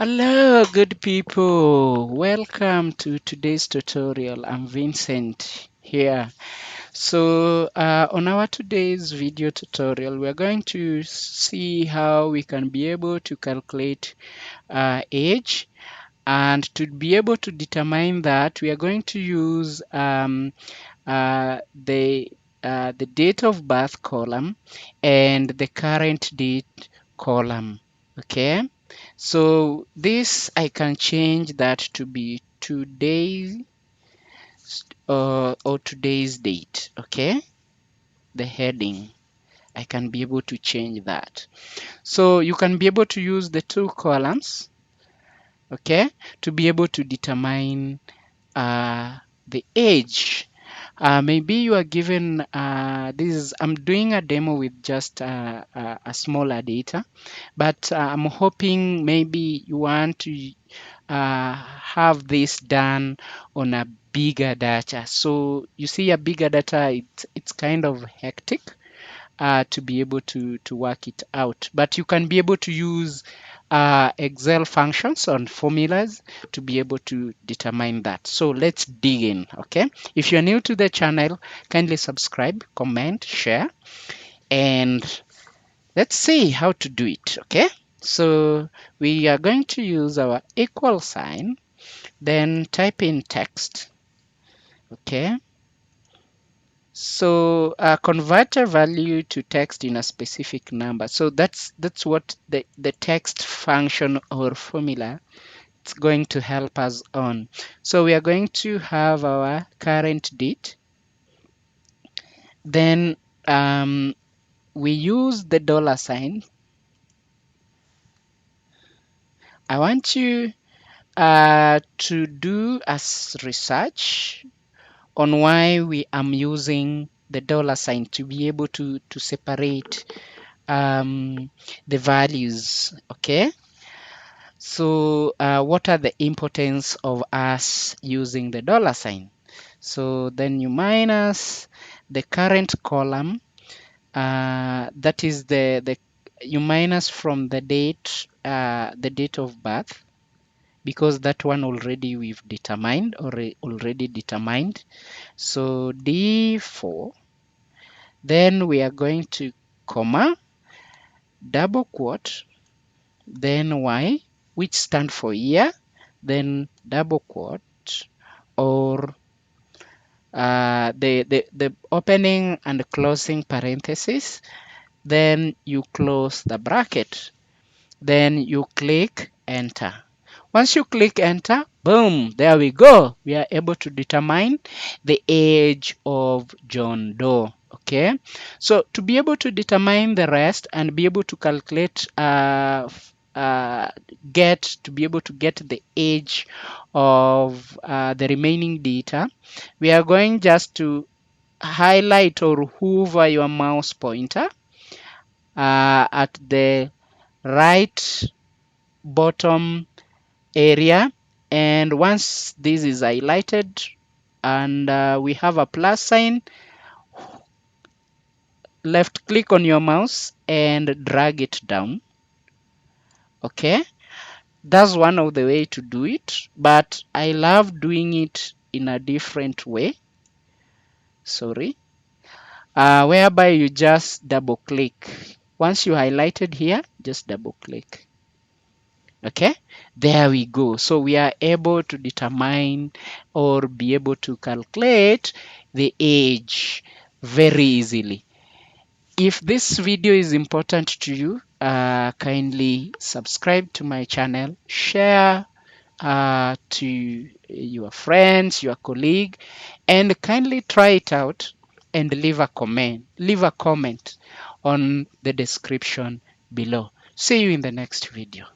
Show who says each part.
Speaker 1: Hello, good people. Welcome to today's tutorial. I'm Vincent here. On our today's video tutorial, we're going to see how we can be able to calculate age. And to be able to determine that, we are going to use the date of birth column and the current date column. Okay, so this I can change that to be today or today's date. Okay, the heading I can be able to change that. So you can be able to use the two columns, okay, to be able to determine the age. Maybe you are given I'm doing a demo with just a smaller data, but I'm hoping maybe you want to have this done on a bigger data. So you see, a bigger data, it's kind of hectic to be able to work it out. But you can be able to use Excel functions and formulas to be able to determine that. So let's dig in, okay? If you're new to the channel, kindly subscribe, comment, share, and let's see how to do it, okay? So we are going to use our equal sign, then type in text, okay? So convert a value to text in a specific number. So that's what the text function or formula it's going to help us on. So we are going to have our current date. Then we use the dollar sign. I want you to do a research on why we am using the dollar sign to be able to separate the values. Okay, so what are the importance of us using the dollar sign? So then you minus the current column, that is the you minus from the date of birth, because that one already we've determined or already determined. So D4, then we are going to comma, double quote, then Y, which stand for year, then double quote, or the opening and closing parenthesis, then you close the bracket, then you click enter. Once you click enter, boom, there we go. We are able to determine the age of John Doe. Okay, so to be able to determine the rest and be able to calculate to be able to get the age of the remaining data, we are going just to highlight or hover your mouse pointer at the right bottom area, and once this is highlighted and we have a plus sign, left click on your mouse and drag it down. Okay, that's one of the way to do it, but I love doing it in a different way, sorry, whereby you just double click. Once you highlighted here, just double click. Okay, there we go. So we are able to determine or be able to calculate the age very easily. If this video is important to you, kindly subscribe to my channel, share to your friends, your colleague, and kindly try it out and leave a comment on the description below. See you in the next video.